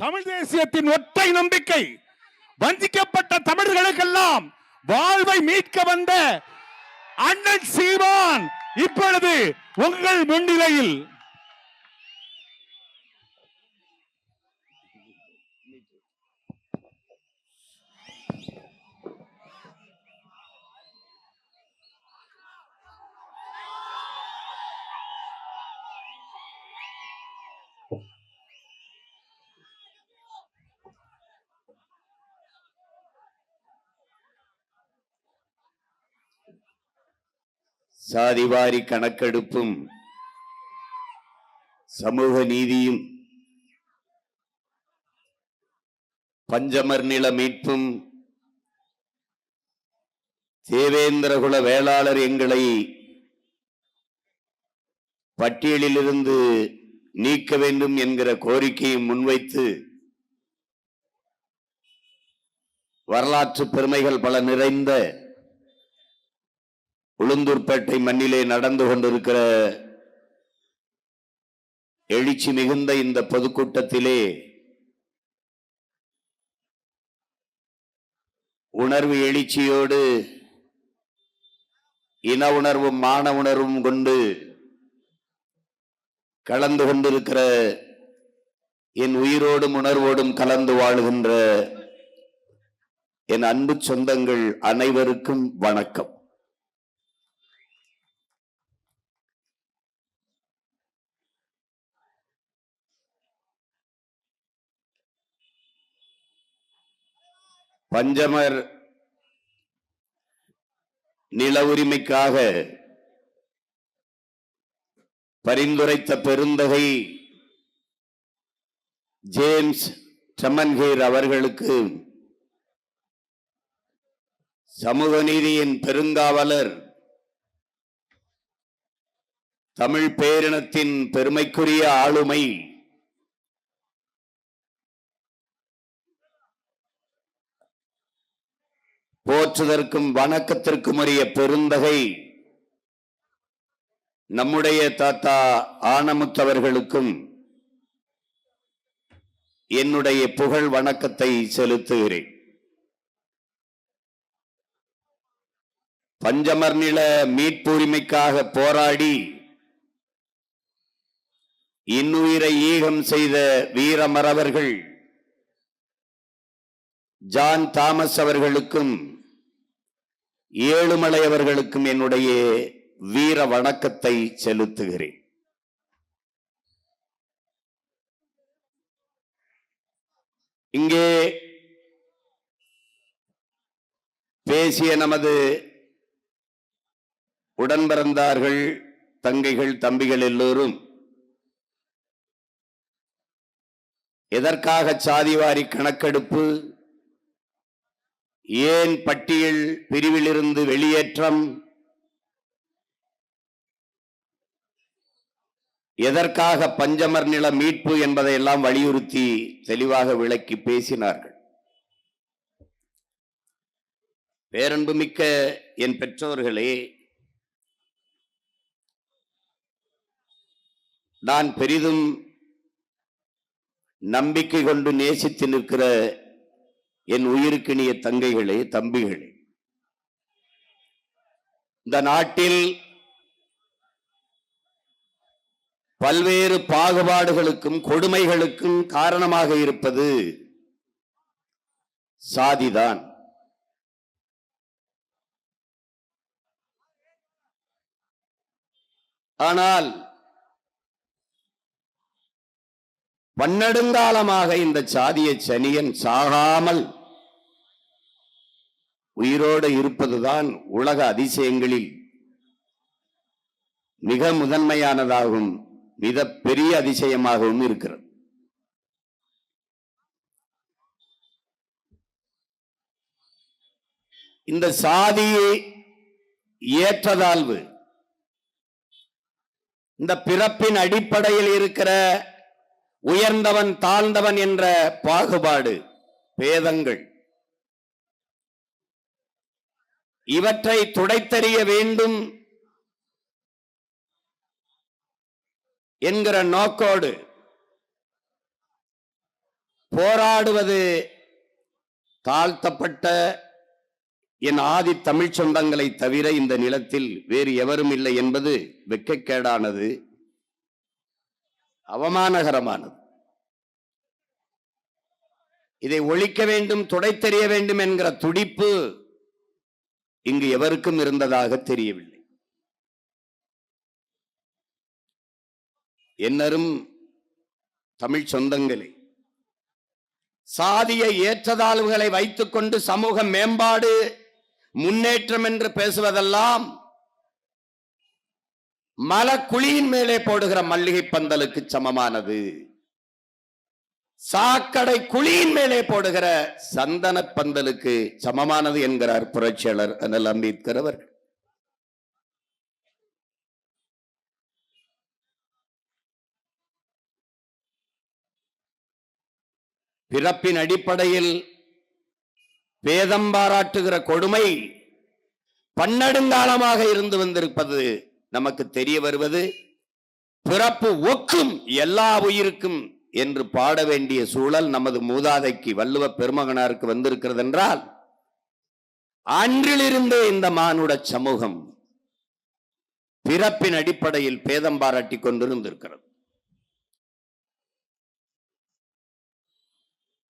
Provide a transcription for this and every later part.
தமிழ் தேசியத்தின் ஒற்றை நம்பிக்கை. வஞ்சிக்கப்பட்ட தமிழர்களுக்கெல்லாம் வாழ்வை மீட்க வந்த அண்ணன் சீமான் இப்பொழுது உங்கள் முன்னிலையில். சாதிவாரி கணக்கெடுப்பும் சமூக நீதியும் பஞ்சமர் நில மீட்பும் தேவேந்திரகுல வேளாளர் எங்களை பட்டியலிலிருந்து நீக்க வேண்டும் என்கிற கோரிக்கையை முன்வைத்து வரலாற்று பெருமைகள் பல நிறைந்த உளுந்தூர்பேட்டை மண்ணிலே நடந்து கொண்டிருக்கிற எழுச்சி மிகுந்த இந்த பொதுக்கூட்டத்திலே உணர்வு எழுச்சியோடு இன உணர்வும் மான உணர்வும் கொண்டு கலந்து கொண்டிருக்கிற என் உயிரோடும் உணர்வோடும் கலந்து வாழுகின்ற என் அன்பு சொந்தங்கள் அனைவருக்கும் வணக்கம். பஞ்சமர் நில உரிமைக்காக பரிந்துரைத்த பெருந்தகை ஜேம்ஸ் சமன்ஹீர் அவர்களுக்கு சமூக நீதியின் பெருங்காவலர், தமிழ் பேரினத்தின் பெருமைக்குரிய ஆளுமை, போற்றுதற்கும் வணக்கத்திற்கும் உரிய பெருந்தகை நம்முடைய தாத்தா ஆனமுத்தவர்களுக்கும் என்னுடைய புகழ் வணக்கத்தை செலுத்துகிறேன். பஞ்சமர் நில மீட்பு உரிமைக்காக போராடி இன்னுயிரை ஈகம் செய்த வீரமறவர்கள் ஜான் தாமஸ் அவர்களுக்கும் ஏழுமலை அவர்களுக்கும் என்னுடைய வீர வணக்கத்தை செலுத்துகிறேன். இங்கே பேசிய நமது உடன்பிறந்தார்கள், தங்கைகள், தம்பிகள் எல்லோரும் எதற்காக சாதிவாரி கணக்கெடுப்பு, ஏன் பட்டியல் பிரிவிலிருந்து வெளியேற்றம், எதற்காக பஞ்சமர் நில மீட்பு என்பதையெல்லாம் வலியுறுத்தி தெளிவாக விளக்கி பேசினார்கள். பேரன்புமிக்க என் பெற்றோர்களே, நான் பெரிதும் நம்பிக்கை கொண்டு நேசித்து நிற்கிற என் உயிருக்கினிய தங்கைகளே, தம்பிகளே, இந்த நாட்டில் பல்வேறு பாகுபாடுகளுக்கும் கொடுமைகளுக்கும் காரணமாக இருப்பது சாதிதான். ஆனால் பன்னெடுங்காலமாக இந்த சாதிய சனியன் சாகாமல் உயிரோடு இருப்பதுதான் உலக அதிசயங்களில் மிக முதன்மையானதாகவும் மிக பெரிய அதிசயமாகவும் இருக்கிறது. இந்த சாதியை ஏற்றதாழ்வு, இந்த பிறப்பின் அடிப்படையில் இருக்கிற உயர்ந்தவன் தாழ்ந்தவன் என்ற பாகுபாடு, பேதங்கள், இவற்றை துடைத்தெறிய வேண்டும் என்கிற நோக்கோடு போராடுவது தாழ்த்தப்பட்ட என் ஆதி தமிழ் சொந்தங்களை தவிர இந்த நிலத்தில் வேறு எவரும் இல்லை என்பது வெட்கக்கேடானது, அவமானகரமானது. இதை ஒழிக்க வேண்டும், துடைத்தெறிய வேண்டும் என்கிற துடிப்பு இங்கு எவருக்கும் இருந்ததாக தெரியவில்லை. என்னரும் தமிழ் சொந்தங்களே, சாதிய ஏற்றதாழ்வுகளை வைத்துக் கொண்டு சமூக மேம்பாடு முன்னேற்றம் என்று பேசுவதெல்லாம் மலக்குழியின் மேலே போடுகிற மல்லிகை பந்தலுக்கு சமமானது. சாக்கடை குழியின் மேலே போடுகிற சந்தன பந்தலுக்கு சமமானது என்கிறார் புரட்சியாளர் அண்ணல் அம்பேத்கர் அவர்கள். பிறப்பின் அடிப்படையில் பேதம் பாராட்டுகிற கொடுமை பன்னெடுங்காலமாக இருந்து வந்திருப்பது நமக்கு தெரிய வருவது, பிறப்பு ஒக்கும் எல்லா உயிருக்கும் என்று பாட வேண்டிய சூழல் நமது மூதாதைக்கு வள்ளுவ பெருமகனாருக்கு வந்திருக்கிறது என்றால், அன்றிலிருந்தே இந்த மானுட சமூகம் பிறப்பின் அடிப்படையில் பேதம் பாராட்டி கொண்டிருந்திருக்கிறது.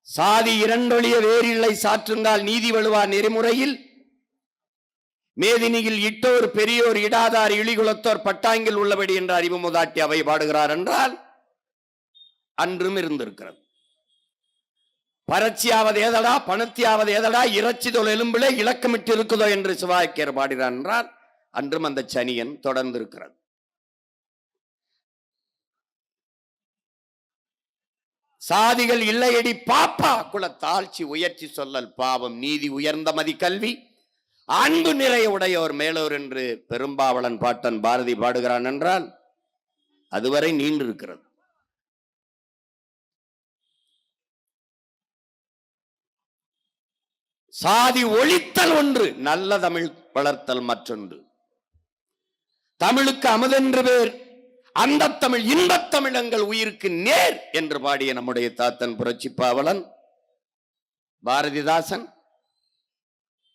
சாதி இரண்டொழிய வேறில்லை சாற்றுங்கால் நீதி வழுவா நெறிமுறையில் மேதினியில் இட்டோர் பெரியோர் இடாதார் இழிகுலத்தோர் பட்டாங்கில் உள்ளபடி என்ற அறிவு மூதாட்டி அவை பாடுகிறார் என்றால் அன்றும் இருந்திருக்கிறது. பரட்சியாவது ஏதடா, பணத்தியாவது ஏதடா, இறைச்சி தொல் எலும்பிலே இலக்கமிட்டு இருக்குதோ என்று சிவாக்கியர் பாடுகிறார் என்றால் அன்றும் அந்த சனியன் தொடர்ந்திருக்கிறது. சாதிகள் இல்லையடி பாப்பா, குல தாழ்ச்சி உயர்ச்சி சொல்லல் பாவம், நீதி உயர்ந்த மதி கல்வி, அன்பு நிறைய உடையோர் மேலோர் என்று பெரும்பாவளன் பாட்டன் பாரதி பாடுகிறான் என்றால் அதுவரை நீண்டிருக்கிறது. சாதி ஒழித்தல் ஒன்று, நல்ல தமிழ் வளர்த்தல் மற்றொன்று. தமிழுக்கு அமுதென்று பேர், அந்த தமிழ் இன்பத் தமிழ் எங்கள் உயிருக்கு நேர் என்று பாடிய நம்முடைய தாத்தன் புரட்சி பாவலன் பாரதிதாசன்,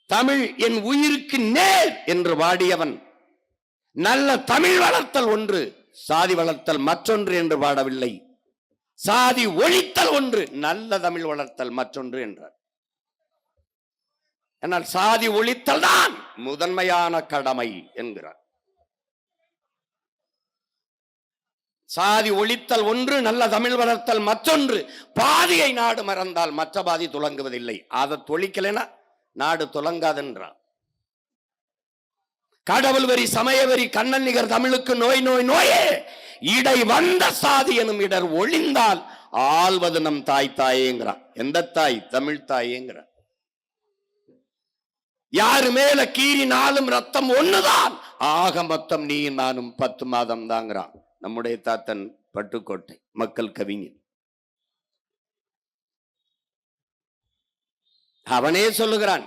தமிழ் என் உயிருக்கு நேர் என்று பாடியவன் நல்ல தமிழ் வளர்த்தல் ஒன்று, சாதி வளர்த்தல் மற்றொன்று என்று பாடவில்லை. சாதி ஒழித்தல் ஒன்று, நல்ல தமிழ் வளர்த்தல் மற்றொன்று என்றார். ஆனால் சாதி ஒழித்தல் தான் முதன்மையான கடமை என்கிறார். சாதி ஒழித்தல் ஒன்று, நல்ல தமிழ் வளர்த்தல் மற்றொன்று. பாதியை நாடு மறந்தால் மற்ற பாதி துலங்குவதில்லை. அதை தொழிக்கலைன்னா நாடு துலங்காதென்றார். கடவுள் வரி, சமய வரி, கண்ணன் நிகர் தமிழுக்கு நோய் நோய் நோயே, இடை வந்த சாதி எனும் இடர் ஒழிந்தால் ஆள்வது நம் தாய் தாயேங்கிறான். எந்த தாய்? தமிழ் தாயேங்கிறான். யாரு மேல கீறினாலும் ரத்தம் ஒண்ணுதான், ஆக மொத்தம் நீ நானும் 10 மாதம் தாங்கிறான் நம்முடைய தாத்தன் பட்டுக்கோட்டை மக்கள் கவிஞர். அவனே சொல்லுகிறான்,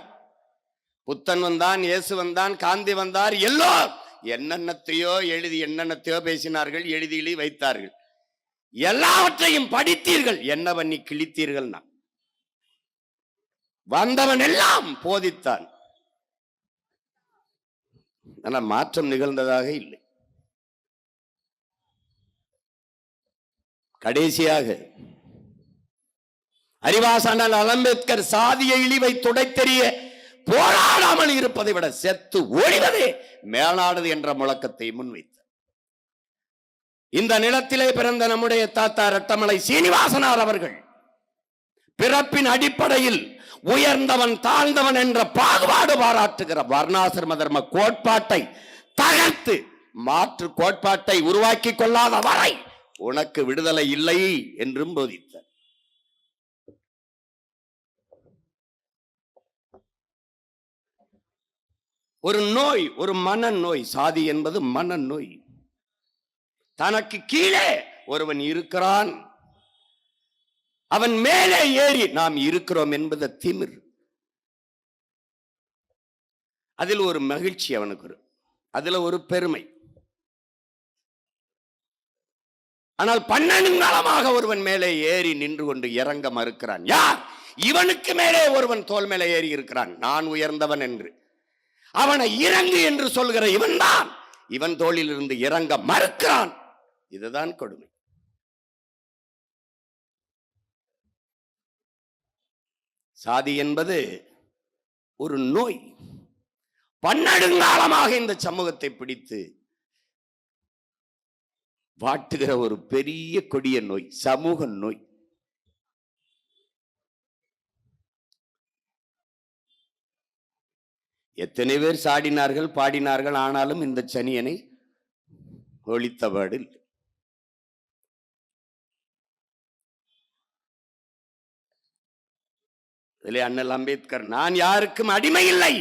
புத்தன் வந்தான், இயேசு வந்தான், காந்தி வந்தார், எல்லோர் என்னென்னத்தையோ எழுதி என்னென்னத்தையோ பேசினார்கள், எழுதி வைத்தார்கள், எல்லாவற்றையும் படித்தீர்கள், என்ன பண்ணி கிழித்தீர்கள்? வந்தவன் எல்லாம் போதித்தான், ஆனால் மாற்றம் நிகழ்ந்ததாக இல்லை. கடைசியாக அறிவாசானால் அம்பேத்கர் சாதிய இழிவை துடைத்தெறிய போராடாமல் இருப்பதை விட செத்து ஒழிவதே மேலானது என்ற முழக்கத்தை முன்வைத்தார். இந்த நிலத்திலே பிறந்த நம்முடைய தாத்தா ரட்டமலை சீனிவாசனார் அவர்கள் பிறப்பின் அடிப்படையில் உயர்ந்தவன் தாழ்ந்தவன் என்ற பாகுபாடு பாராட்டுகிற வர்ணாசிரம தர்ம கோட்பாட்டை தகர்த்து மாற்று கோட்பாட்டை உருவாக்கி கொள்ளாத வரை உனக்கு விடுதலை இல்லை என்றும் போதித்தார். ஒரு நோய், ஒரு மனநோய், சாதி என்பது மனநோய். தனக்கு கீழே ஒருவன் இருக்கிறான், அவன் மேலே ஏறி நாம் இருக்கிறோம் என்பது திமிர். அதில் ஒரு மகிழ்ச்சி அவனுக்கு, அதுல ஒரு பெருமை. ஆனால் பன்னெடுங்காலமாக ஒருவன் மேலே ஏறி நின்று கொண்டு இறங்க மறுக்கிறான். யார்? இவனுக்கு மேலே ஒருவன் தோல் மேலே ஏறி இருக்கிறான், நான் உயர்ந்தவன் என்று. அவனை இறங்கு என்று சொல்கிற இவன் தான் இவன் தோளில் இருந்து இறங்க மறுக்கிறான். இதுதான் கொடுமை. சாதி என்பது ஒரு நோய். பன்னெடுங்காலமாக இந்த சமூகத்தை பிடித்து வாட்டுகிற ஒரு பெரிய கொடிய நோய், சமூக நோய். எத்தனை பேர் சாடினார்கள், பாடினார்கள், ஆனாலும் இந்த சனியனை ஒழித்தபாடு இல்லை. அண்ணல் அம்பேத்கர், நான் யாருக்கும் அடிமை இல்லை,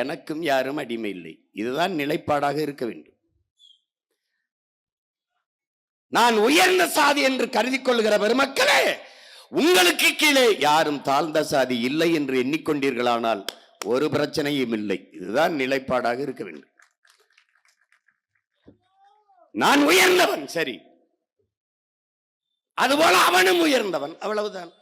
எனக்கும் யாரும் அடிமை இல்லை. இதுதான் நிலைப்பாடாக இருக்க வேண்டும். நான் உயர்ந்த சாதி என்று கருதி கொள்கிற பெருமக்களே, உங்களுக்கு கீழே யாரும் தாழ்ந்த சாதி இல்லை என்று எண்ணிக்கொண்டீர்களானால் ஒரு பிரச்சனையும் இல்லை. இதுதான் நிலைப்பாடாக இருக்க வேண்டும். நான் உயர்ந்தவன், சரி, அதுபோல அவனும் உயர்ந்தவன், அவ்வளவுதான்.